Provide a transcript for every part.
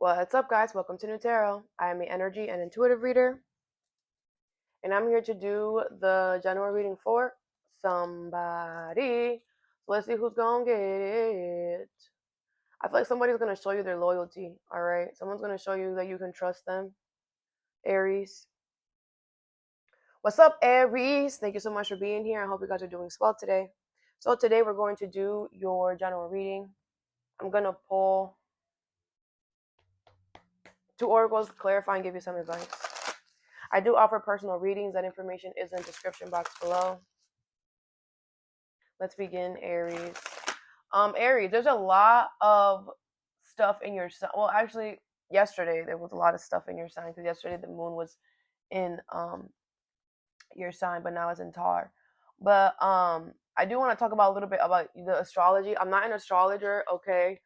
What's up, guys? Welcome to Nutarot. I am an energy and intuitive reader, and I'm here to do the general reading for somebody. So let's see who's gonna get it. I feel like somebody's gonna show you their loyalty, all right? Someone's gonna show you that you can trust them. Aries. What's up, Aries? Thank you so much for being here. I hope you guys are doing well today. So today we're going to do your general reading. I'm gonna pull two oracles, clarify, and give you some advice. I do offer personal readings. That information is in the description box below. Let's begin, Aries. Aries, there's a lot of stuff in your sign. Well, actually, yesterday there was a lot of stuff in your sign because yesterday the moon was in your sign, but now it's in Tar. But I do want to talk about a little bit about the astrology. I'm not an astrologer, okay,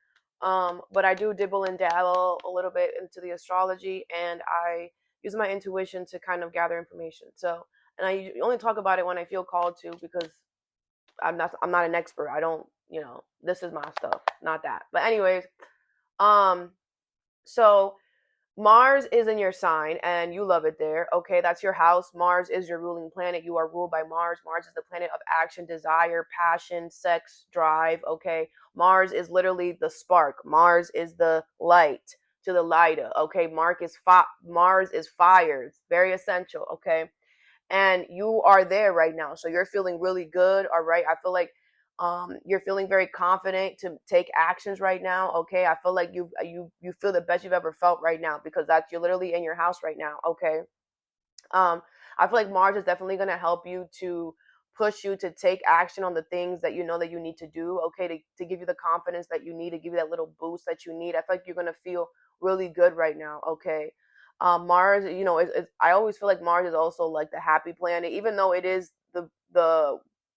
but I do dibble and dabble a little bit into the astrology, and I use my intuition to kind of gather information. So, and I only talk about it when I feel called to because I'm not an expert. I don't, this is my stuff, not that. But anyways, so Mars is in your sign and you love it there. Okay, that's your house. Mars is your ruling planet. You are ruled by Mars. Mars is the planet of action, desire, passion, sex, drive. Okay, Mars is literally the spark. Mars is the light to the lighter. Okay, Mars is fire. It's very essential. Okay, and you are there right now, so you're feeling really good. All right, I feel like you're feeling very confident to take actions right now. Okay, I feel like you feel the best you've ever felt right now because you're literally in your house right now. Okay, I feel like Mars is definitely going to help you to push you to take action on the things that you know that you need to do. Okay, to give you the confidence that you need, to give you that little boost that you need. I feel like you're going to feel really good right now. Okay, Mars, I always feel like Mars is also like the happy planet, even though it is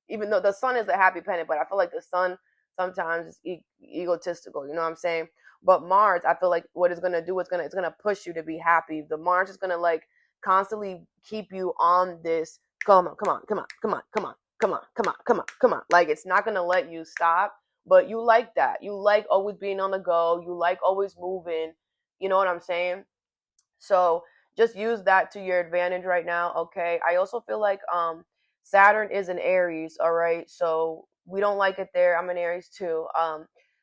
even though the sun is the happy planet, but I feel like the sun sometimes is egotistical. You know what I'm saying? But Mars, I feel like what it's gonna do, it's gonna push you to be happy. The Mars is gonna like constantly keep you on this. Come on, come on, come on, come on, come on, come on, come on, come on, come on. Like it's not gonna let you stop. But you like that. You like always being on the go. You like always moving. You know what I'm saying? So just use that to your advantage right now. Okay. I also feel like Saturn is an Aries, all right? So we don't like it there. I'm an Aries too.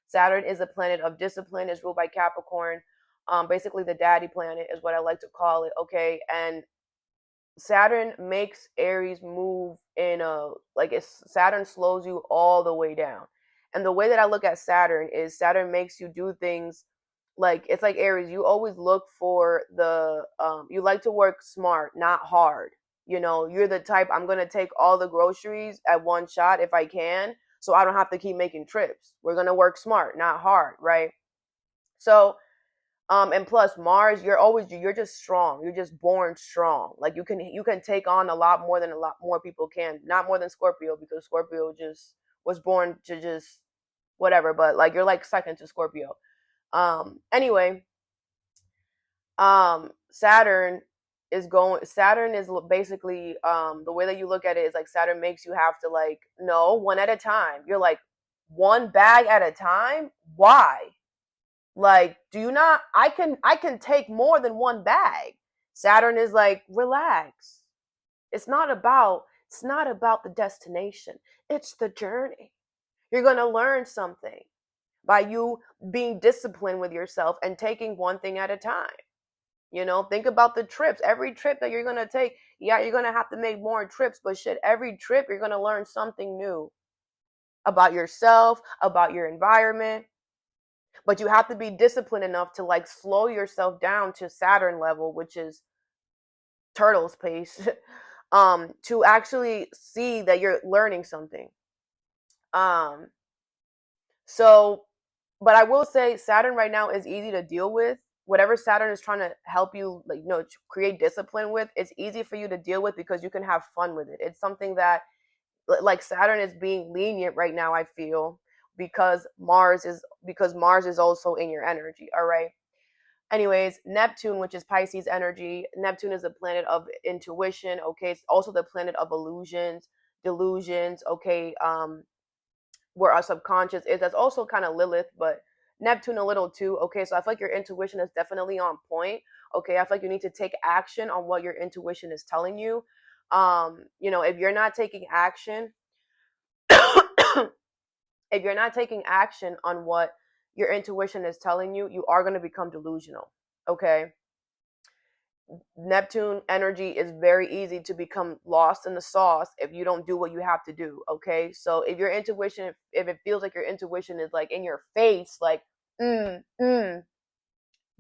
Saturn is a planet of discipline, is ruled by Capricorn. Basically the daddy planet is what I like to call it, okay? And Saturn makes Aries move Saturn slows you all the way down. And the way that I look at Saturn is Saturn makes you do things like it's like Aries, you always look for you like to work smart, not hard. You're the type, I'm going to take all the groceries at one shot if I can, so I don't have to keep making trips. We're going to work smart, not hard, right? So, and plus Mars, you're just strong. You're just born strong. Like you can take on a lot more than a lot more people can. Not more than Scorpio, because Scorpio just was born to just whatever, but like you're like second to Scorpio. Anyway, Saturn is basically the way that you look at it is like Saturn makes you have to like no, one at a time. You're like one bag at a time. Why? Like, do you not? I can take more than one bag. Saturn is like, relax. It's not about the destination. It's the journey. You're going to learn something by you being disciplined with yourself and taking one thing at a time. Think about the trips. Every trip that you're going to take, yeah, you're going to have to make more trips, but shit, every trip you're going to learn something new about yourself, about your environment. But you have to be disciplined enough to like slow yourself down to Saturn level, which is turtle's pace, to actually see that you're learning something. So, but I will say Saturn right now is easy to deal with. Whatever Saturn is trying to help you, like, create discipline with, it's easy for you to deal with because you can have fun with it. It's something that, like, Saturn is being lenient right now, I feel, because Mars is also in your energy. All right. Anyways, Neptune, which is Pisces energy, Neptune is a planet of intuition. Okay. It's also the planet of illusions, delusions. Okay. Where our subconscious is. That's also kind of Lilith, but Neptune a little too. Okay, so I feel like your intuition is definitely on point. Okay, I feel like you need to take action on what your intuition is telling you. If you're not taking action, if you're not taking action on what your intuition is telling you, you are going to become delusional. Okay, Neptune energy is very easy to become lost in the sauce if you don't do what you have to do. Okay, so if your intuition, if it feels like your intuition is like in your face, like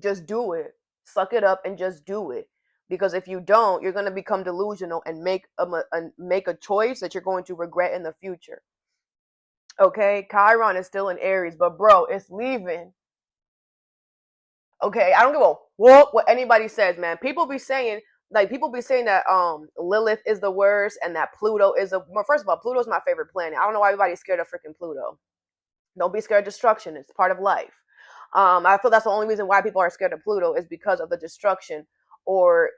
just do it, suck it up and just do it, because if you don't, you're going to become delusional and make a choice that you're going to regret in the future. Okay, Chiron is still in Aries, but bro, it's leaving. Okay, I don't give a what anybody says, man. People be saying that Lilith is the worst and that Pluto is well, first of all, Pluto's my favorite planet. I don't know why everybody's scared of freaking Pluto. Don't be scared of destruction. It's part of life. I feel that's the only reason why people are scared of Pluto is because of the destruction, or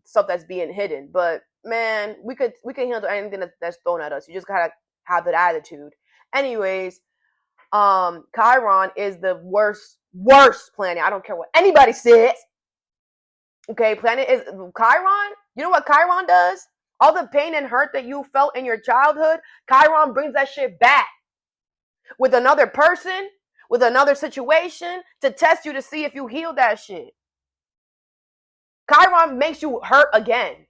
stuff that's being hidden. But man, we can handle anything that's thrown at us. You just gotta have that attitude. Anyways, Chiron is the worst planet. I don't care what anybody says. Okay, planet is Chiron. You know what Chiron does? All the pain and hurt that you felt in your childhood, Chiron brings that shit back with another person, with another situation, to test you to see if you heal that shit. Chiron makes you hurt again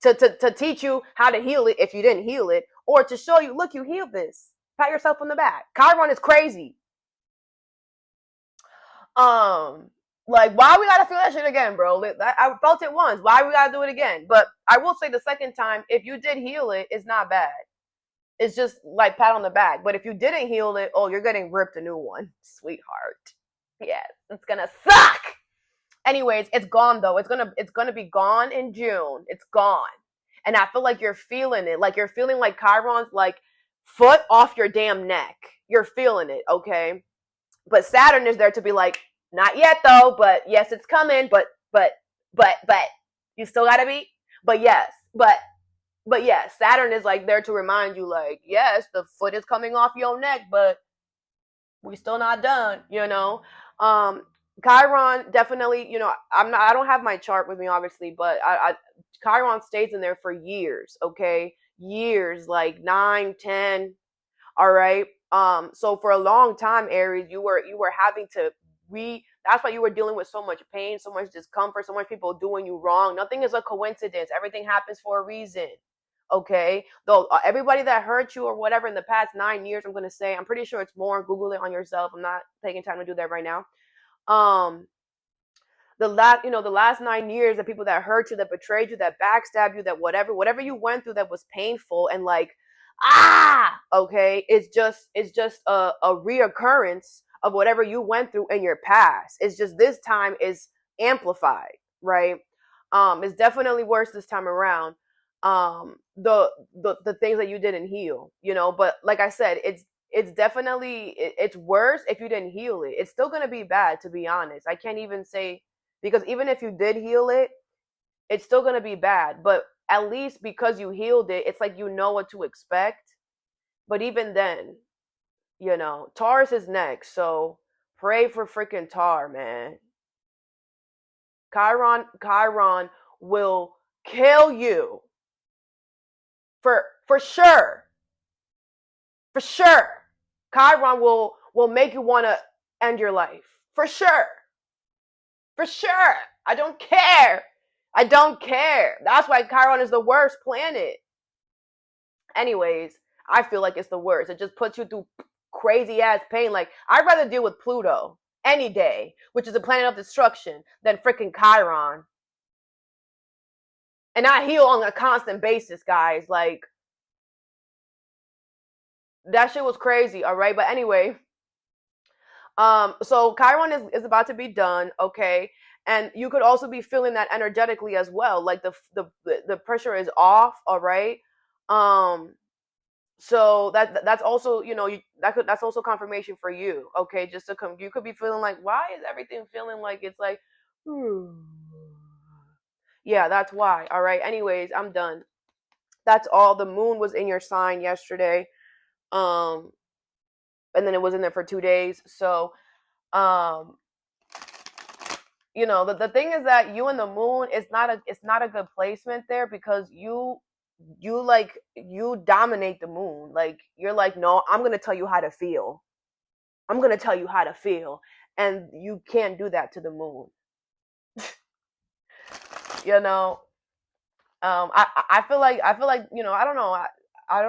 to teach you how to heal it if you didn't heal it, or to show you, look, you healed this. Pat yourself on the back. Chiron is crazy. Like, why we gotta feel that shit again, bro? I felt it once. Why we gotta do it again? But I will say the second time, if you did heal it, it's not bad. It's just like pat on the back. But if you didn't heal it, oh, you're getting ripped a new one, sweetheart. Yes, it's gonna suck. Anyways, it's gone though. It's gonna be gone in June. It's gone, and I feel like you're feeling it. Like you're feeling like Chiron's like foot off your damn neck. You're feeling it, okay? But Saturn is there to be like, not yet though, but yes, it's coming. But you still gotta be. But yes, Saturn is like there to remind you, like, yes, the foot is coming off your neck, but we still not done. Chiron definitely. I don't have my chart with me, obviously, but Chiron stays in there for years. Okay, years, like 9, 10. All right. So for a long time, Aries, you were having to that's why you were dealing with so much pain, so much discomfort, so much people doing you wrong. Nothing is a coincidence. Everything happens for a reason. Okay. Though everybody that hurt you or whatever in the past 9 years, I'm gonna say, I'm pretty sure it's more. Google it on yourself. I'm not taking time to do that right now. The last 9 years, the people that hurt you, that betrayed you, that backstabbed you, that whatever you went through that was painful and like, okay, it's just a reoccurrence of whatever you went through in your past. It's just this time is amplified, right? It's definitely worse this time around. The things that you didn't heal, but like I said, it's definitely it's worse if you didn't heal it. It's still gonna be bad, to be honest. I can't even say, because even if you did heal it, it's still gonna be bad. But at least because you healed it, it's like you know what to expect. But even then, Taurus is next, so pray for freaking Tar, man. Chiron will kill you. For sure. For sure. Chiron will make you want to end your life. For sure. For sure. I don't care. That's why Chiron is the worst planet. Anyways, I feel like it's the worst. It just puts you through crazy ass pain. Like, I'd rather deal with Pluto any day, which is a planet of destruction, than freaking Chiron. And I heal on a constant basis, guys. Like, that shit was crazy, all right? But anyway, so Chiron is about to be done, okay? And you could also be feeling that energetically as well. Like the pressure is off, all right? So that's also, that's also confirmation for you, okay? Just to come, you could be feeling like, why is everything feeling like it's like, yeah, that's why. All right. Anyways, I'm done. That's all. The moon was in your sign yesterday. And then it was in there for 2 days. So Um, you know, the thing is that you and the moon is not a good placement there, because you dominate the moon. Like, you're like, no, I'm gonna tell you how to feel. I'm gonna tell you how to feel, and you can't do that to the moon. You know, I feel like, you know, I don't know I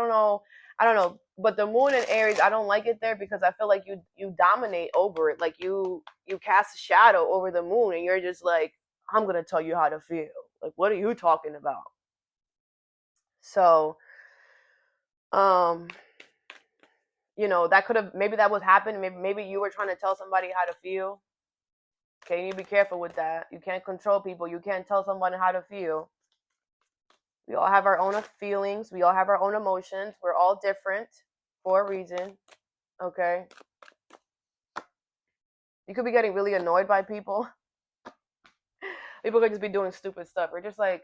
don't know, but the moon in Aries, I don't like it there, because I feel like you dominate over it. Like, you cast a shadow over the moon, and you're just like, I'm gonna tell you how to feel. Like, what are you talking about? So, um, you know, that could have, maybe that was happening. Maybe you were trying to tell somebody how to feel. Okay, you be careful with that. You can't control people. You can't tell someone how to feel. We all have our own feelings. We all have our own emotions. We're all different for a reason. Okay. You could be getting really annoyed by people. People could just be doing stupid stuff. We're just like,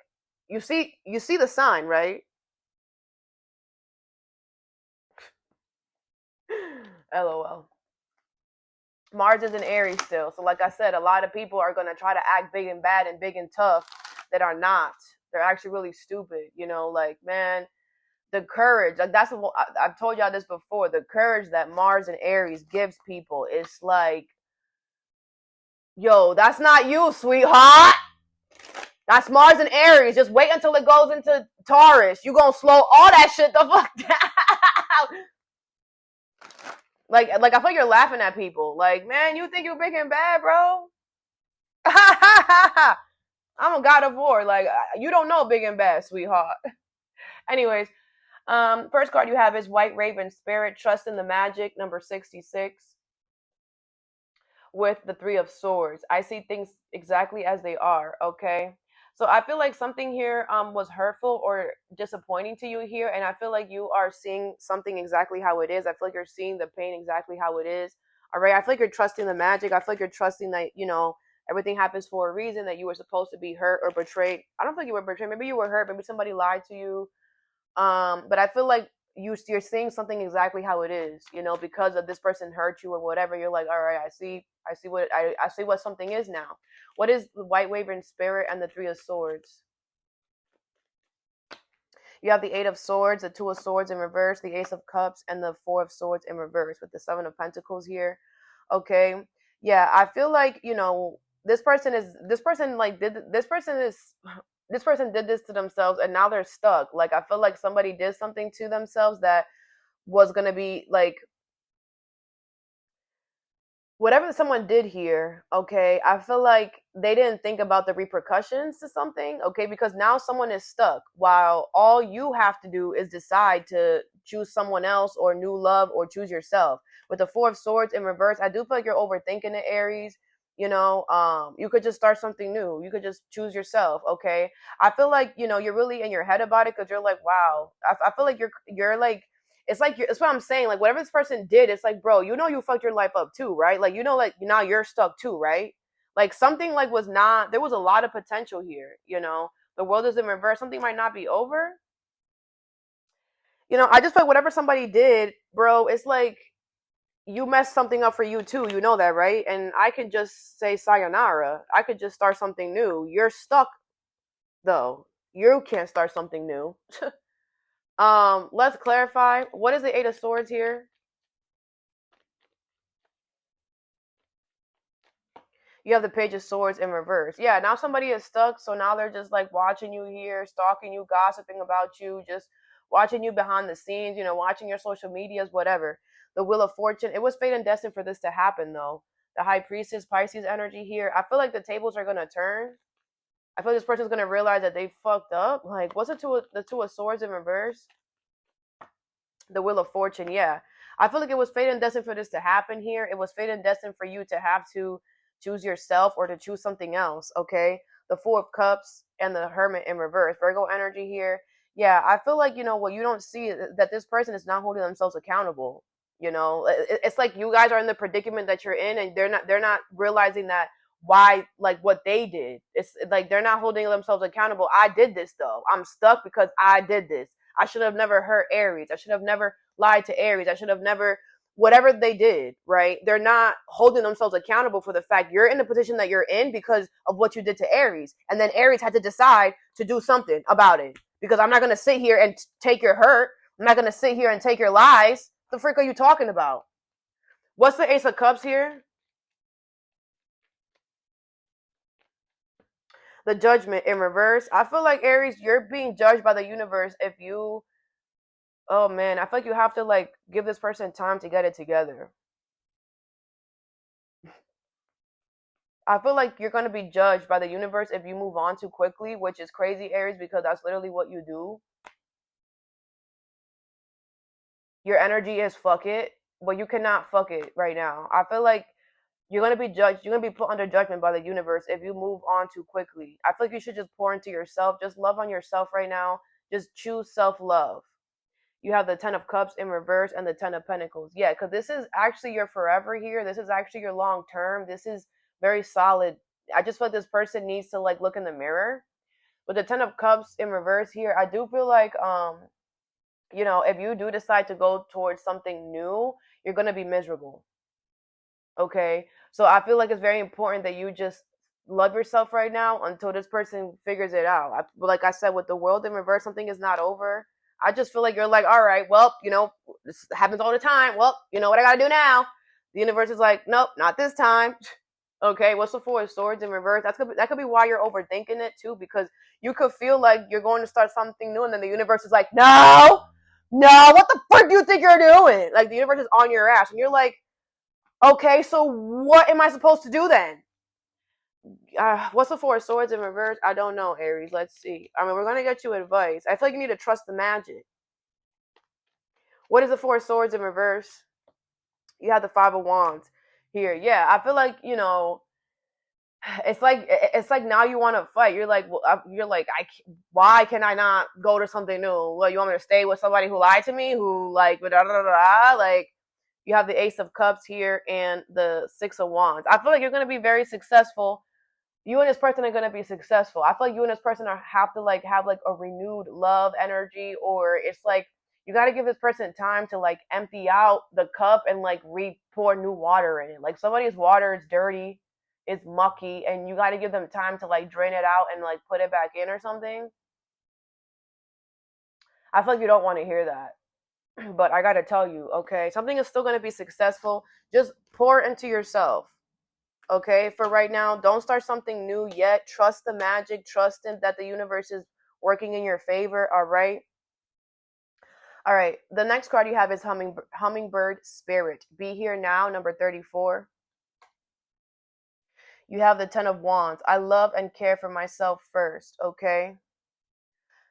you see the sign, right? LOL. Mars is in Aries still. So like I said, a lot of people are gonna try to act big and bad and big and tough that are not. They're actually really stupid. You know, like, man, the courage, like, that's what I've told y'all this before. The courage that Mars and Aries gives people is like, yo, that's not you, sweetheart. That's Mars and Aries. Just wait until it goes into Taurus. You gonna slow all that shit the fuck down. Like I feel like you're laughing at people. Like, man, you think you're big and bad, bro? I'm a god of war. Like, you don't know big and bad, sweetheart. Anyways, first card you have is White Raven Spirit. Trust in the magic, number 66. With the Three of Swords, I see things exactly as they are. Okay, so I feel like something here was hurtful or disappointing to you here, and I feel like you are seeing something exactly how it is. I feel like you're seeing the pain exactly how it is. All right, I feel like you're trusting the magic. I feel like you're trusting that, you know, everything happens for a reason, that you were supposed to be hurt or betrayed. I don't think you were betrayed. Maybe you were hurt. Maybe somebody lied to you. But I feel like you're seeing something exactly how it is, you know, because of this person hurt you or whatever. You're like, all right, I see what something is now. What is the White Raven Spirit and the Three of Swords? You have the Eight of Swords, the Two of Swords in reverse, the Ace of Cups, and the Four of Swords in reverse, with the Seven of Pentacles here. Okay, yeah, I feel like, you know, this person did this to themselves, and now they're stuck. Like, I feel like somebody did something to themselves that was gonna be like, whatever someone did here, okay, I feel like they didn't think about the repercussions to something, okay, because now someone is stuck, while all you have to do is decide to choose someone else or new love, or choose yourself. With the Four of Swords in reverse, I do feel like you're overthinking it, Aries. You know, you could just start something new. You could just choose yourself, okay? I feel like, you know, you're really in your head about it, because you're like, wow. I feel like you're like, it's what I'm saying. Like, whatever this person did, it's like, bro, you know, you fucked your life up too, right? Like, you know, like, now you're stuck too, right? Like, something like was not, there was a lot of potential here, you know. The world is in reverse. Something might not be over. You know, I just feel like whatever somebody did, bro, it's like you messed something up for you too. You know that, right? And I could just say sayonara. I could just start something new. You're stuck though. You can't start something new. Let's clarify. What is the Eight of Swords here? You have the Page of Swords in reverse. Yeah, now somebody is stuck, so now they're just like watching you here, stalking you, gossiping about you, just watching you behind the scenes, you know, watching your social medias, whatever. The Wheel of Fortune. It was fate and destined for this to happen, though. The High Priestess, Pisces energy here. I feel like the tables are gonna turn. I feel like this person's gonna realize that they fucked up. Like, what's the Two of Swords in reverse? The Wheel of Fortune, yeah. I feel like it was fate and destined for this to happen here. It was fate and destined for you to have to choose yourself or to choose something else, okay? The Four of Cups and the Hermit in reverse. Virgo energy here. Yeah, I feel like, you know, what you don't see is that this person is not holding themselves accountable. You know, it's like you guys are in the predicament that you're in, and they're not realizing that why, like, what they did. It's like they're not holding themselves accountable. I did this though. I'm stuck because I did this. I should have never hurt Aries. I should have never lied to Aries. I should have never whatever they did, right? They're not holding themselves accountable for the fact you're in the position that you're in because of what you did to Aries. And then Aries had to decide to do something about it. Because I'm not going to sit here and take your hurt. I'm not going to sit here and take your lies. What the frick are you talking about? What's the Ace of Cups here? The Judgment in reverse. I feel like Aries, you're being judged by the universe if you, oh man, I feel like you have to like give this person time to get it together. I feel like you're going to be judged by the universe if you move on too quickly, which is crazy, Aries, because that's literally what you do. Your energy is fuck it, but you cannot fuck it right now. I feel like you're going to be judged. You're going to be put under judgment by the universe if you move on too quickly. I feel like you should just pour into yourself. Just love on yourself right now. Just choose self-love. You have the 10 of Cups in reverse and the 10 of Pentacles. Yeah, because this is actually your forever here. This is actually your long term. This is very solid. I just feel like this person needs to like look in the mirror. With the 10 of Cups in reverse here, I do feel like you know, if you do decide to go towards something new, you're going to be miserable. Okay? So I feel like it's very important that you just love yourself right now until this person figures it out. Like I said, with the world in reverse, something is not over. I just feel like you're like, all right, well, you know, this happens all the time. Well, you know what I got to do now? The universe is like, nope, not this time. Okay, what's the Four of Swords in reverse? That could be why you're overthinking it too, because you could feel like you're going to start something new, and then the universe is like, no, no, what the frick do you think you're doing? Like the universe is on your ass, and you're like, okay, so what am I supposed to do then? What's the Four of Swords in reverse? I don't know, Aries. Let's see. I mean, we're gonna get you advice. I feel like you need to trust the magic. What is the Four of Swords in reverse? You have the Five of Wands here. Yeah, I feel like, you know, it's like now you want to fight. You're like, well, you're like, why can I not go to something new? Well, you want me to stay with somebody who lied to me, who like, blah, blah, blah, blah, like. You have the Ace of Cups here and the Six of Wands. I feel like you're gonna be very successful. You and this person are gonna be successful. I feel like you and this person have to like have like a renewed love energy, or it's like you got to give this person time to like empty out the cup and like pour new water in it. Like somebody's water is dirty, it's mucky, and you got to give them time to like drain it out and like put it back in or something. I feel like you don't want to hear that. But I gotta tell you, okay, something is still gonna be successful. Just pour into yourself, okay? For right now, don't start something new yet. Trust the magic. Trust in that the universe is working in your favor. All right. All right. The next card you have is Hummingbird Spirit. Be here now, number 34. You have the 10 of Wands. I love and care for myself first, okay?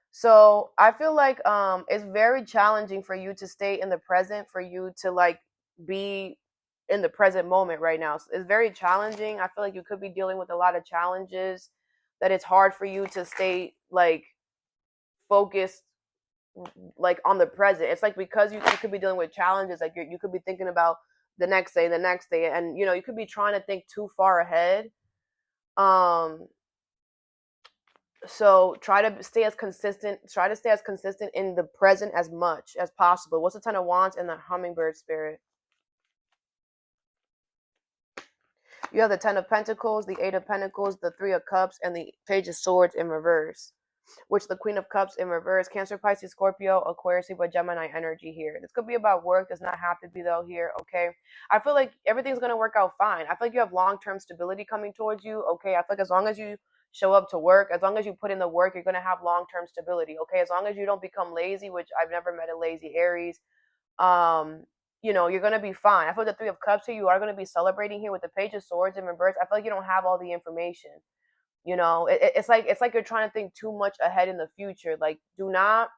So I feel like it's very challenging for you to stay in the present, for you to like be in the present moment right now. So it's very challenging. I feel like you could be dealing with a lot of challenges, that it's hard for you to stay like focused like on the present. It's like because you could be dealing with challenges, like you could be thinking about the next day, and you know, you could be trying to think too far ahead. Um So try to stay as consistent. Try to stay as consistent in the present as much as possible. What's the 10 of Wands and the Hummingbird Spirit? You have the 10 of Pentacles, the 8 of Pentacles, the 3 of Cups, and the Page of Swords in reverse. Which the Queen of Cups in reverse. Cancer, Pisces, Scorpio, Aquarius, Libra, Gemini energy here. This could be about work. Does not have to be though here. Okay. I feel like everything's gonna work out fine. I feel like you have long-term stability coming towards you. Okay. I feel like as long as you show up to work, as long as you put in the work, you're gonna have long-term stability. Okay. As long as you don't become lazy, which I've never met a lazy Aries, you know, you're gonna be fine. I feel like the 3 of Cups here, you are gonna be celebrating here with the Page of Swords in reverse. I feel like you don't have all the information. You know, it's like you're trying to think too much ahead in the future. Like, do not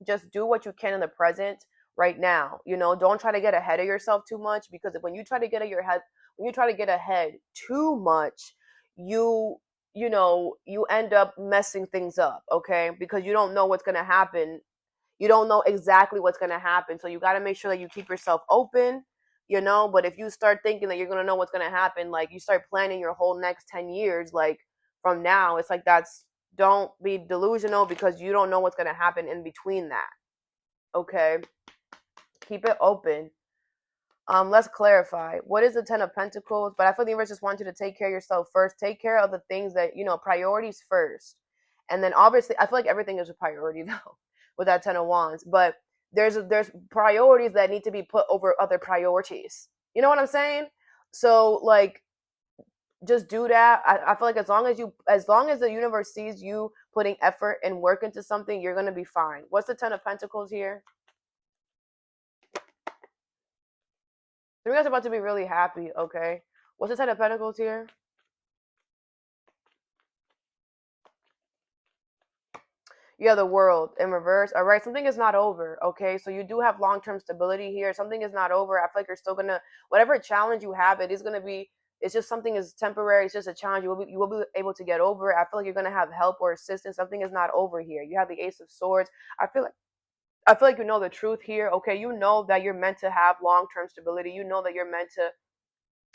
just do what you can in the present right now. You know, don't try to get ahead of yourself too much, because when you try to get ahead too much, you know, you end up messing things up, okay? Because you don't know what's going to happen. You don't know exactly what's going to happen. So you got to make sure that you keep yourself open, you know? But if you start thinking that you're going to know what's going to happen, like you start planning your whole next 10 years, like from now, it's like don't be delusional, because you don't know what's going to happen in between that. Okay? Keep it open. Let's clarify. What is the Ten of Pentacles? But I feel the universe just wants you to take care of yourself first. Take care of the things that, priorities first. And then obviously, I feel like everything is a priority though, with that Ten of Wands. But there's priorities that need to be put over other priorities. You know what I'm saying? So like, just do that. I feel like as long as the universe sees you putting effort and work into something, you're gonna be fine. What's the Ten of Pentacles here? So you guys are about to be really happy, okay? What's the Ten of Pentacles here? You have the World in reverse. All right, something is not over, okay? So you do have long-term stability here. Something is not over. I feel like you're still gonna, whatever challenge you have, it is gonna be. It's just something is temporary. It's just a challenge. You will be able to get over it. I feel like you're gonna have help or assistance. Something is not over here. You have the Ace of Swords. I feel like you know the truth here. Okay, you know that you're meant to have long-term stability. You know that you're meant to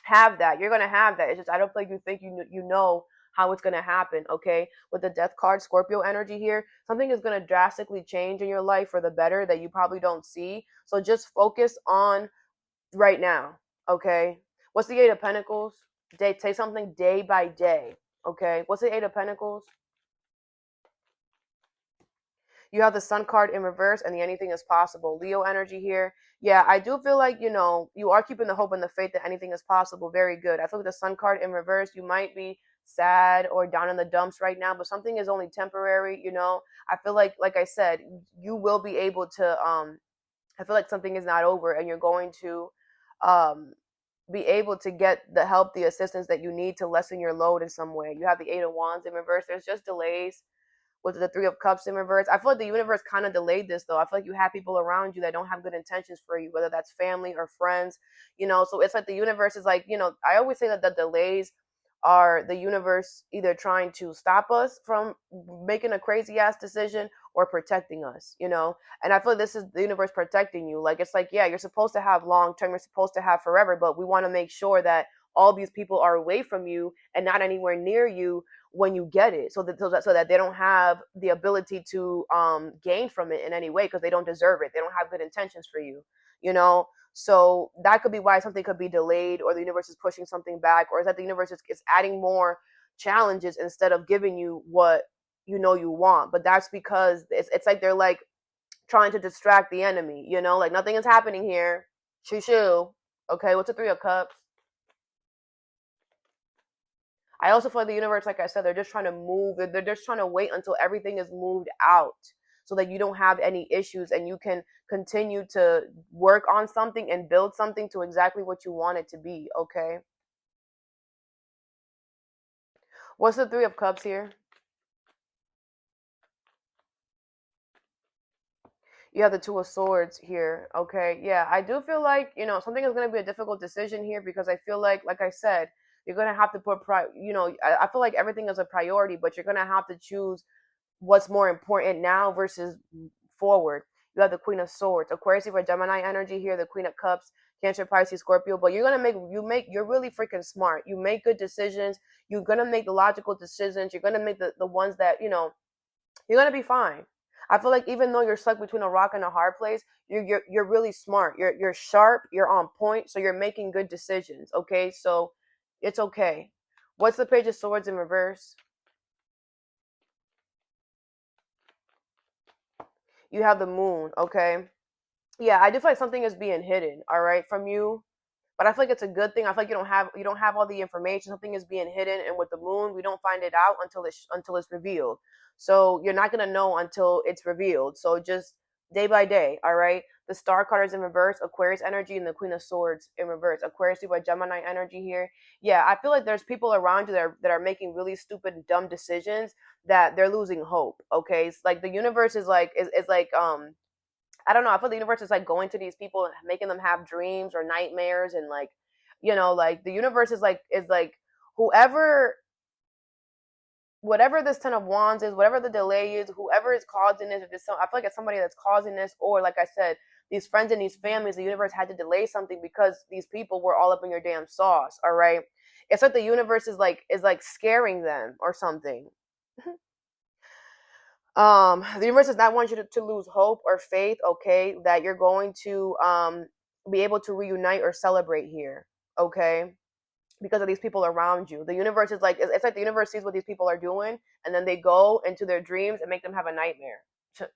have that. You're gonna have that. It's just I don't feel like you know how it's gonna happen. Okay, with the Death card, Scorpio energy here, something is gonna drastically change in your life for the better that you probably don't see. So just focus on right now. Okay, what's the Eight of Pentacles? Take something day by day. Okay, what's the Eight of Pentacles? You have the Sun card in reverse and the anything is possible. Leo energy here. Yeah, I do feel like, you are keeping the hope and the faith that anything is possible. Very good. I feel like the Sun card in reverse, you might be sad or down in the dumps right now, but something is only temporary. I feel like I said, you will be able to, I feel like something is not over and you're going to um, be able to get the help, the assistance that you need to lessen your load in some way. You have the Eight of Wands in reverse. There's just delays with the Three of Cups in reverse. I feel like the universe kind of delayed this though. I feel like you have people around you that don't have good intentions for you, whether that's family or friends. So it's like the universe is like, I always say that the delays are the universe either trying to stop us from making a crazy ass decision or protecting us. And I feel like this is the universe protecting you. Like, it's like, yeah, you're supposed to have long term, you're supposed to have forever, but we want to make sure that all these people are away from you and not anywhere near you when you get it, so that they don't have the ability to gain from it in any way, because they don't deserve it. They don't have good intentions for you. So that could be why something could be delayed, or the universe is pushing something back, or is that the universe is adding more challenges instead of giving you what you want. But that's because it's like they're like trying to distract the enemy. Like, nothing is happening here. Shoo shoo. Okay, what's the Three of Cups? I also feel like the universe, like I said, they're just trying to move. They're just trying to wait until everything is moved out so that you don't have any issues and you can continue to work on something and build something to exactly what you want it to be. Okay. What's the Three of Cups here? You have the Two of Swords here. Okay. Yeah, I do feel like, something is going to be a difficult decision here, because I feel like I said, you're going to have to I feel like everything is a priority, but you're going to have to choose what's more important now versus forward. You have the Queen of Swords, Aquarius, or Gemini energy here, the Queen of Cups, Cancer, Pisces, Scorpio. But you're really freaking smart. You make good decisions. You're gonna make the logical decisions. You're gonna make the ones that you're gonna be fine. I feel like even though you're stuck between a rock and a hard place, you're really smart. You're sharp. You're on point. So you're making good decisions. Okay, so it's okay. What's the Page of Swords in reverse? You have the Moon. Okay. Yeah, I do feel like something is being hidden, all right, from you. But I feel like it's a good thing. I feel like you don't have all the information. Something is being hidden, and with the moon, we don't find it out until it's revealed. So you're not gonna know until it's revealed. So just day by day, all right. The Star card is in reverse, Aquarius energy, and the Queen of Swords in reverse. Aquarius by Gemini energy here. Yeah, I feel like there's people around you that are making really stupid and dumb decisions that they're losing hope. Okay, it's like the universe is like I don't know. I feel the universe is like going to these people and making them have dreams or nightmares, and like the universe is like whoever, whatever this Ten of Wands is, whatever the delay is, whoever is causing this, if it's I feel like it's somebody that's causing this, or like I said, these friends and these families, the universe had to delay something because these people were all up in your damn sauce. All right, it's like the universe is like scaring them or something. The universe does not want you to lose hope or faith, okay, that you're going to be able to reunite or celebrate here, okay? Because of these people around you. The universe is like, it's like the universe sees what these people are doing, and then they go into their dreams and make them have a nightmare to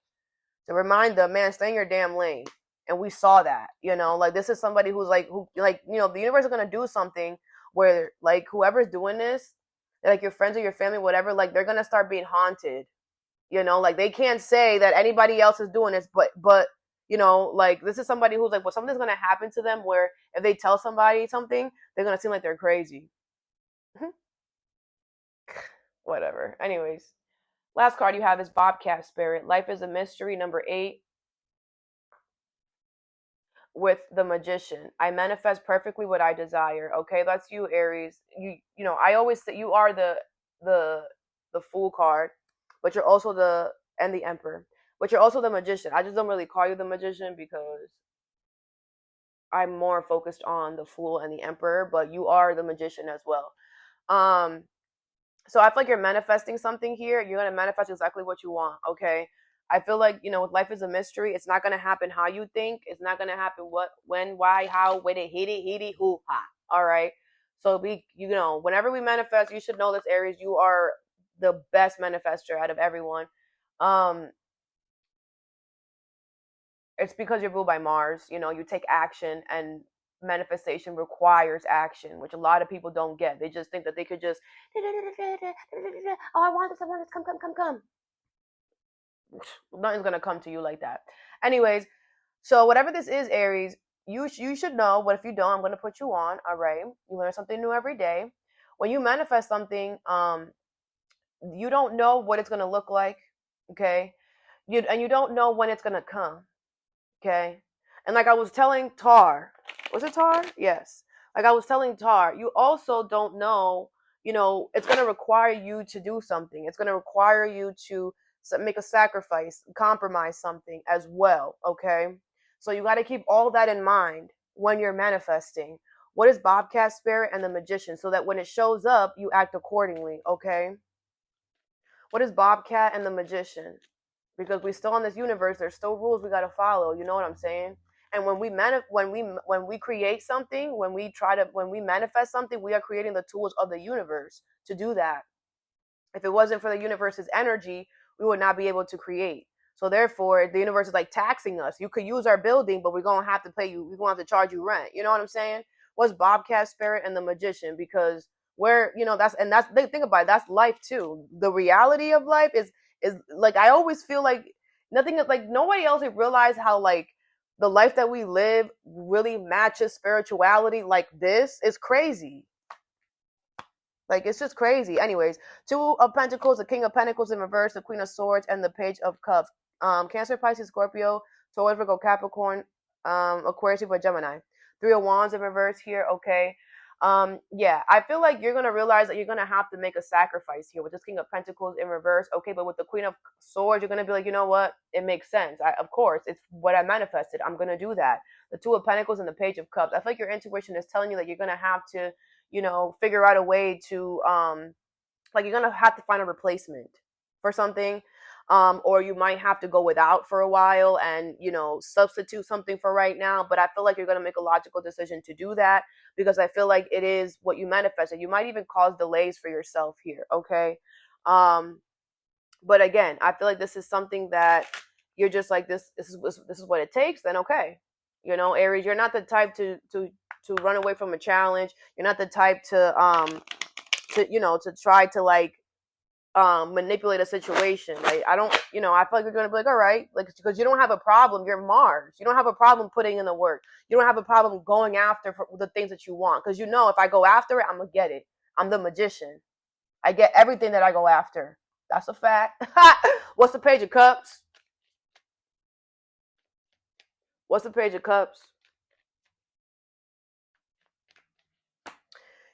remind them, man, stay in your damn lane. And we saw that, you know, like this is somebody who's like, who, like, you know, the universe is gonna do something where, like, whoever's doing this, like your friends or your family, whatever, like they're gonna start being haunted, you know, like they can't say that anybody else is doing this, but you know, like this is somebody who's like, well, something's gonna happen to them where if they tell somebody something, they're gonna seem like they're crazy. Whatever. Anyways, last card you have is Bobcat Spirit. Life is a mystery, number 8. With the Magician, I manifest perfectly what I desire. Okay, that's you, Aries. You know, I always say you are the the Fool card, but you're also the Emperor, but you're also the Magician. I just don't really call you the Magician because I'm more focused on the Fool and the Emperor, but you are the Magician as well. Um, so I feel like you're manifesting something here. You're gonna manifest exactly what you want. Okay. I feel like, you know, with life is a mystery. It's not gonna happen how you think. It's not gonna happen what, when, why, how, when it, hit it, who, ha. All right. So you know, whenever we manifest, you should know this, Aries. You are the best manifester out of everyone. Um, it's because you're ruled by Mars. You know, you take action, and manifestation requires action, which a lot of people don't get. They just think that they could just, oh, I want this, come. Nothing's gonna come to you like that. Anyways, so whatever this is, Aries, you should know. But if you don't, I'm gonna put you on. All right, you learn something new every day. When you manifest something, you don't know what it's gonna look like. Okay, you don't know when it's gonna come. Okay. And like I was telling Tar, was it Tar? Yes. Like I was telling Tar, you also don't know, you know, it's going to require you to do something. It's going to require you to make a sacrifice, compromise something as well. Okay. So you got to keep all that in mind when you're manifesting. What is Bobcat Spirit and the Magician? So that when it shows up, you act accordingly. Okay. What is Bobcat and the Magician? Because we still in this universe, there's still rules we gotta follow. You know what I'm saying? And when we create something, when we manifest something, we are creating the tools of the universe to do that. If it wasn't for the universe's energy, we would not be able to create. So therefore, the universe is like taxing us. You could use our building, but we're gonna have to pay you. We're gonna have to charge you rent. You know what I'm saying? What's Bobcat Spirit and the Magician? Because where, you know, that's think about it. That's life too. The reality of life is like, I always feel like nothing, like nobody else would realize how like the life that we live really matches spirituality. Like this is crazy. Like it's just crazy. Anyways, 2 of Pentacles, the King of Pentacles in reverse, the Queen of Swords, and the Page of Cups. Cancer, Pisces, Scorpio, Taurus, Virgo, Capricorn, Aquarius, Libra, Gemini. 3 of Wands in reverse here. Okay. Yeah, I feel like you're gonna realize that you're gonna have to make a sacrifice here with this King of Pentacles in reverse. Okay, but with the Queen of Swords, you're gonna be like, you know what? It makes sense. Of course, it's what I manifested. I'm gonna do that. The 2 of Pentacles and the Page of Cups. I feel like your intuition is telling you that you're gonna have to, you know, figure out a way to like you're gonna have to find a replacement for something, or you might have to go without for a while and, you know, substitute something for right now. But I feel like you're gonna make a logical decision to do that because I feel like it is what you manifested. You might even cause delays for yourself here. Okay. But again, I feel like this is something that you're just like this is what it takes. Then okay, you know, Aries, you're not the type to run away from a challenge. You're not the type to you know, to try to like manipulate a situation. Like I don't, you know, I feel like you're gonna be like, all right, like because you don't have a problem. You're Mars. You don't have a problem putting in the work. You don't have a problem going after for the things that you want because you know if I go after it, I'm gonna get it. I'm the Magician. I get everything that I go after. That's a fact. What's the Page of Cups? What's the Page of Cups?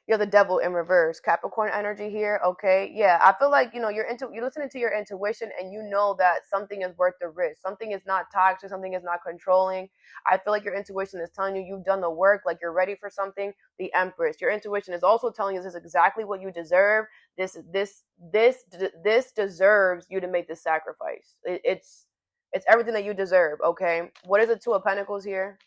You're the Devil in reverse. Capricorn energy here. Okay. Yeah. I feel like, you know, you're listening to your intuition and you know that something is worth the risk. Something is not toxic. Something is not controlling. I feel like your intuition is telling you you've done the work, like you're ready for something. The Empress. Your intuition is also telling you this is exactly what you deserve. This deserves you to make this sacrifice. It's everything that you deserve. Okay. What is the 2 of Pentacles here?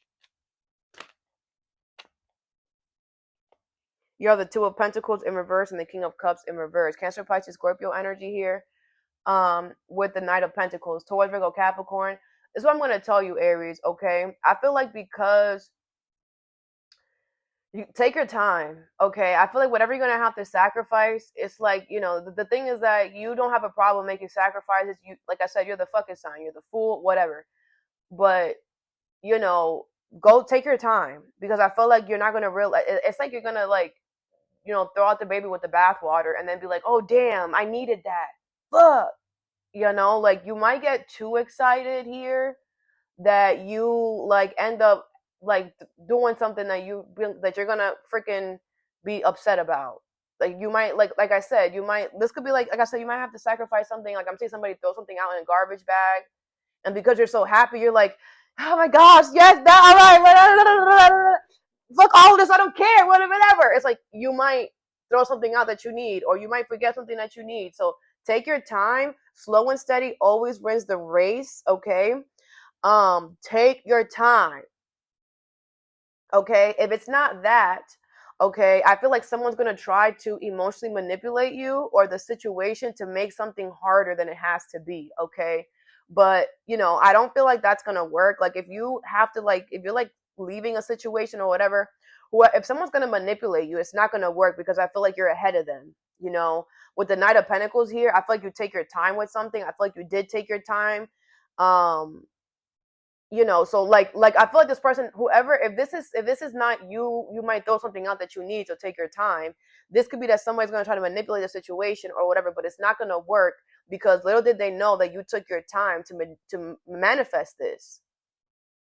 You have the Two of Pentacles in reverse and the King of Cups in reverse. Cancer, Pisces, Scorpio energy here. With the Knight of Pentacles, Taurus, Virgo, Capricorn. This is what I'm going to tell you, Aries, okay? I feel like because you take your time, okay? I feel like whatever you're going to have to sacrifice, it's like, you know, the thing is that you don't have a problem making sacrifices. You, like I said, you're the fucking sign, you're the fool, whatever. But, you know, go take your time because I feel like you're not going to realize, it's like you're going to like, you know, throw out the baby with the bathwater and then be like, oh, damn, I needed that. Fuck. You know, like you might get too excited here that you like end up like doing something that you're gonna freaking be upset about. Like you might like I said, you might this could be like I said, you might have to sacrifice something. Like I'm seeing somebody throw something out in a garbage bag, and because you're so happy, you're like, oh my gosh, yes, that all right, fuck all of this, I don't care, whatever. It's like you might throw something out that you need, or you might forget something that you need. So take your time. Slow and steady always wins the race. Okay. Take your time. Okay. If it's not that, okay, I feel like someone's going to try to emotionally manipulate you or the situation to make something harder than it has to be. Okay. But, you know, I don't feel like that's going to work. Like if you have to like, if you're like leaving a situation or whatever, if someone's going to manipulate you, it's not going to work because I feel like you're ahead of them, you know. With the Knight of Pentacles here, I feel like you take your time with something. I feel like you did take your time. You know, so like I feel like this person, whoever, if this is not you, you might throw something out that you need, so take your time. This could be that somebody's going to try to manipulate the situation or whatever, but it's not going to work because little did they know that you took your time to manifest this,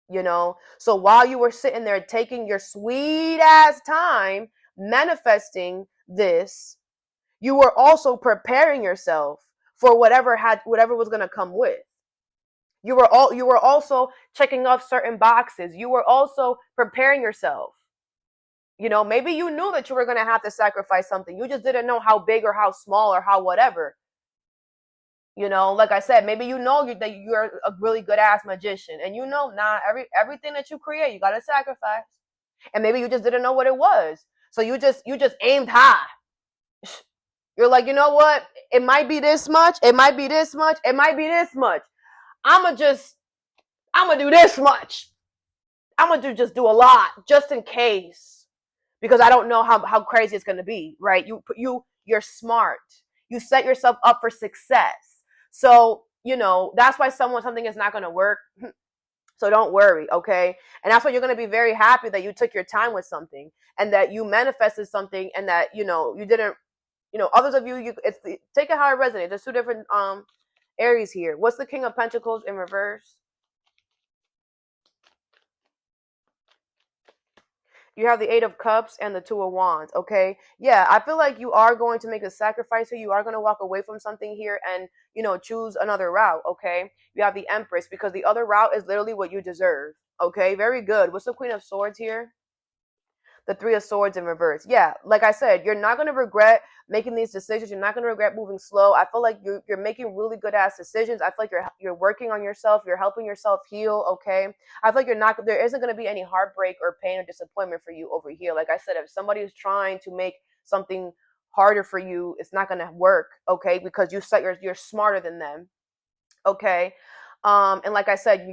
you know. So while you were sitting there taking your sweet ass time manifesting this, you were also preparing yourself for whatever was going to come with. You were also checking off certain boxes. You were also preparing yourself. You know, maybe you knew that you were going to have to sacrifice something. You just didn't know how big or how small or how whatever. You know, like I said, maybe you know that you're a really good ass magician, and you know, everything that you create, you got to sacrifice. And maybe you just didn't know what it was, so you just aimed high. You're like, you know what? It might be this much. It might be this much. It might be this much. I'm gonna do this much. I'm gonna just do a lot just in case because I don't know how crazy it's gonna be, right? You're smart. You set yourself up for success. So, you know, that's why something is not gonna work. So don't worry, okay? And that's why you're gonna be very happy that you took your time with something and that you manifested something and that, you know, you didn't, you know, others of you take it how it resonates. There's two different Aries here. What's the King of Pentacles in reverse? You have the Eight of Cups and the Two of Wands, okay? Yeah, I feel like you are going to make a sacrifice here. You are going to walk away from something here and, you know, choose another route, okay? You have the Empress because the other route is literally what you deserve, okay? Very good. What's the Queen of Swords here? The Three of Swords in reverse. Yeah, like I said, you're not going to regret making these decisions. You're not going to regret moving slow. I feel like you're making really good ass decisions. I feel like you're working on yourself. You're helping yourself heal, okay? I feel like there isn't going to be any heartbreak or pain or disappointment for you over here. Like I said, if somebody is trying to make something harder for you, it's not going to work, okay? Because you're smarter than them, okay? And like I said,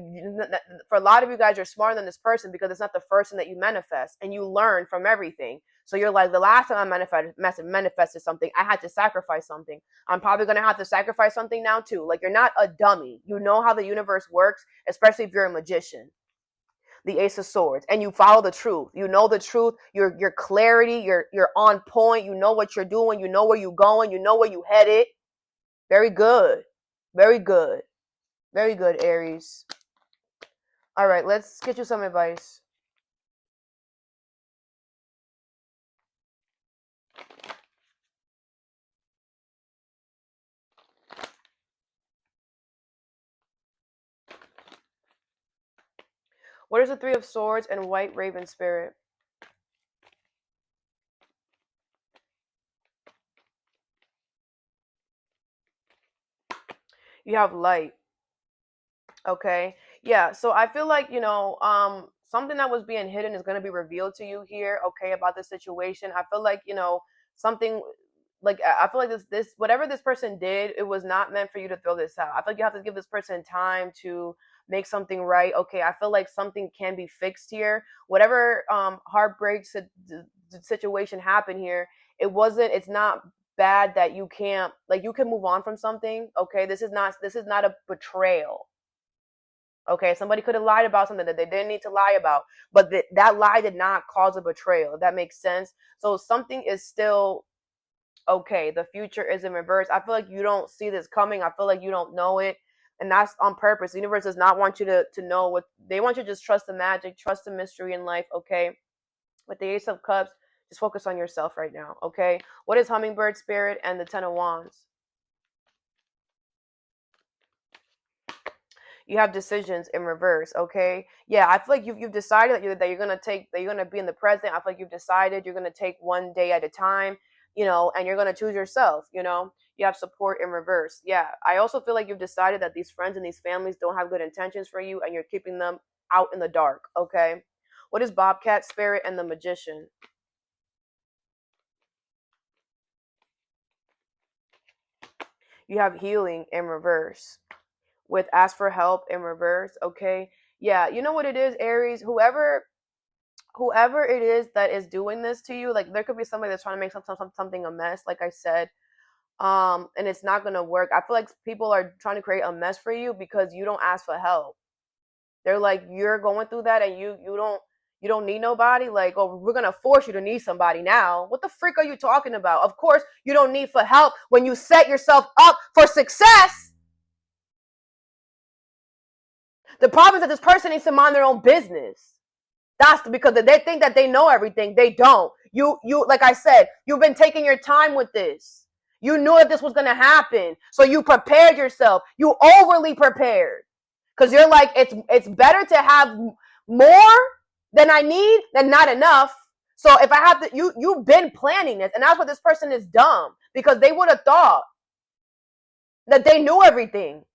for a lot of you guys, you're smarter than this person because it's not the first thing that you manifest, and you learn from everything. So you're like, the last time I manifested something, I had to sacrifice something. I'm probably going to have to sacrifice something now too. Like, you're not a dummy. You know how the universe works, especially if you're a magician. The Ace of Swords, and you follow the truth. You know the truth. Your clarity. You're on point. You know what you're doing. You know where you're going. You know where you headed. Very good. Very good. Very good, Aries. All right, let's get you some advice. What is the Three of Swords and White Raven Spirit? You have light. Okay. Yeah. So I feel like, you know, something that was being hidden is going to be revealed to you here, okay, about this situation. I feel like, something like, I feel like this whatever this person did, it was not meant for you to throw this out. I feel like you have to give this person time to make something right. Okay, I feel like something can be fixed here. Whatever heartbreak situation happened here, it's not bad that you can't, like, you can move on from something. Okay, this is not a betrayal. Okay, somebody could have lied about something that they didn't need to lie about, but that lie did not cause a betrayal, if that makes sense. So something is still okay. The future is in reverse. I feel like you don't see this coming. I feel like you don't know it, and that's on purpose. The universe does not want you to know what they want you to. Just trust the magic, trust the mystery in life. Okay, with the Ace of Cups, just focus on yourself right now. Okay, what is Hummingbird Spirit and the Ten of Wands? You have decisions in reverse. Okay, yeah, I feel like you've decided that you're gonna be in the present. I feel like you've decided you're gonna take one day at a time, and you're gonna choose yourself. You have support in reverse. Yeah, I also feel like you've decided that these friends and these families don't have good intentions for you, and you're keeping them out in the dark. Okay, what is Bobcat Spirit and the Magician? You have healing in reverse with ask for help in reverse. Okay, yeah, you know what it is, Aries. Whoever it is that is doing this to you, like, there could be somebody that's trying to make something a mess, like I said, and it's not gonna work. I feel like people are trying to create a mess for you because you don't ask for help. They're like, you're going through that, and you don't need nobody. Like, oh, we're gonna force you to need somebody now. What the freak are you talking about? Of course you don't need for help when you set yourself up for success. The problem is that this person needs to mind their own business. That's because they think that they know everything. They don't. You, like I said, you've been taking your time with this. You knew that this was going to happen. So you prepared yourself. You overly prepared. Because you're like, it's better to have more than I need than not enough. So if I have to, you've been planning this. And that's what this person is dumb. Because they would have thought that they knew everything.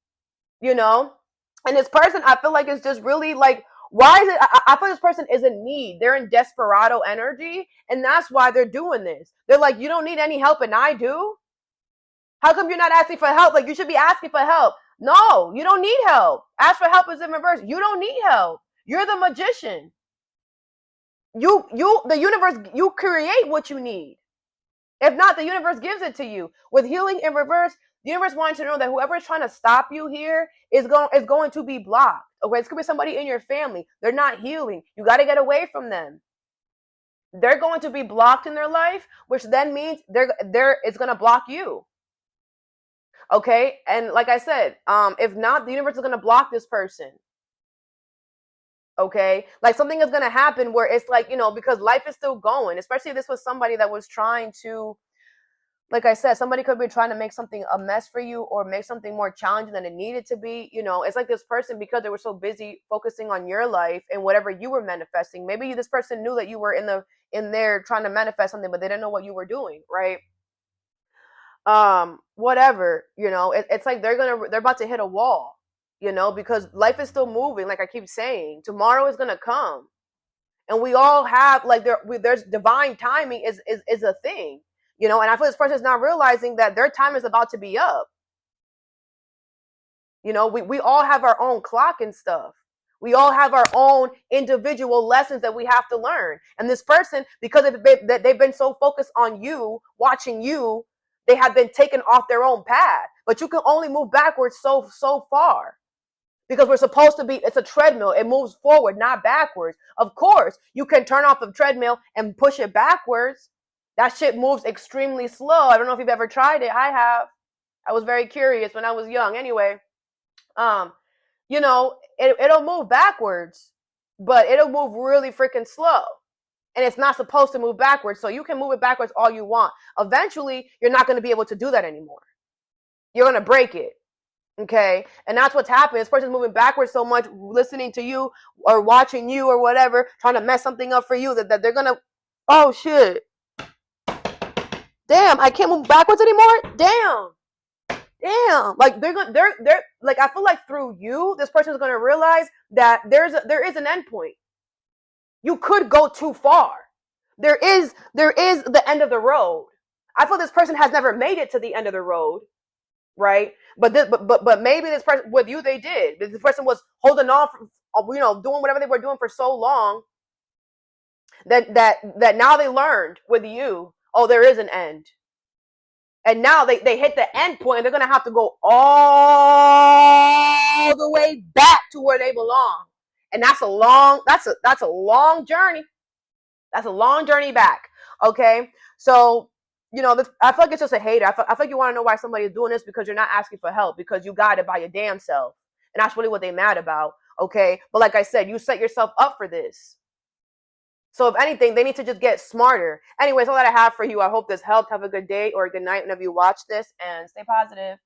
And this person, I feel like, is just really like, why is it? I feel this person is in need. They're in desperado energy, and that's why they're doing this. They're like, you don't need any help, and I do. How come you're not asking for help? Like, you should be asking for help. No, you don't need help. Ask for help is in reverse. You don't need help. You're the magician. The universe, you create what you need. If not, the universe gives it to you. With healing in reverse, the universe wants you to know that whoever is trying to stop you here is going to be blocked. Okay, it's going to be somebody in your family. They're not healing. You got to get away from them. They're going to be blocked in their life, which then means it's going to block you. Okay, and like I said, if not, the universe is going to block this person. Okay, like something is going to happen where it's like, because life is still going, especially if this was somebody that was trying to, like I said, somebody could be trying to make something a mess for you or make something more challenging than it needed to be. It's like this person, because they were so busy focusing on your life and whatever you were manifesting. Maybe this person knew that you were in there trying to manifest something, but they didn't know what you were doing, right? Whatever, it's like they're about to hit a wall, because life is still moving. Like I keep saying, tomorrow is gonna come, and we all have, like, there's divine timing is a thing. And I feel this person is not realizing that their time is about to be up. We all have our own clock and stuff. We all have our own individual lessons that we have to learn. And this person, because they've been so focused on you, watching you, they have been taken off their own path. But you can only move backwards so far. Because we're supposed to be, it's a treadmill. It moves forward, not backwards. Of course, you can turn off the treadmill and push it backwards. That shit moves extremely slow. I don't know if you've ever tried it. I have. I was very curious when I was young. Anyway, it'll move backwards, but it'll move really freaking slow. And it's not supposed to move backwards. So you can move it backwards all you want. Eventually, you're not going to be able to do that anymore. You're going to break it. Okay. And that's what's happening. This person's moving backwards so much, listening to you or watching you or whatever, trying to mess something up for you that they're going to, oh shit. Damn, I can't move backwards anymore. Damn. Like they're like, I feel like through you, this person is going to realize that there is an end point. You could go too far. There is the end of the road. I feel this person has never made it to the end of the road, right? But maybe this person with you, they did. This person was holding on, doing whatever they were doing for so long that now they learned with you. Oh, there is an end, and now they hit the end point, and they're gonna have to go all the way back to where they belong, and that's a long journey. That's a long journey back. Okay, so I feel like it's just a hater. I feel like you want to know why somebody is doing this because you're not asking for help because you got it by your damn self, and that's really what they're mad about. Okay, but like I said, you set yourself up for this. So if anything, they need to just get smarter. Anyways, all that I have for you. I hope this helped. Have a good day or a good night whenever you watch this, and stay positive.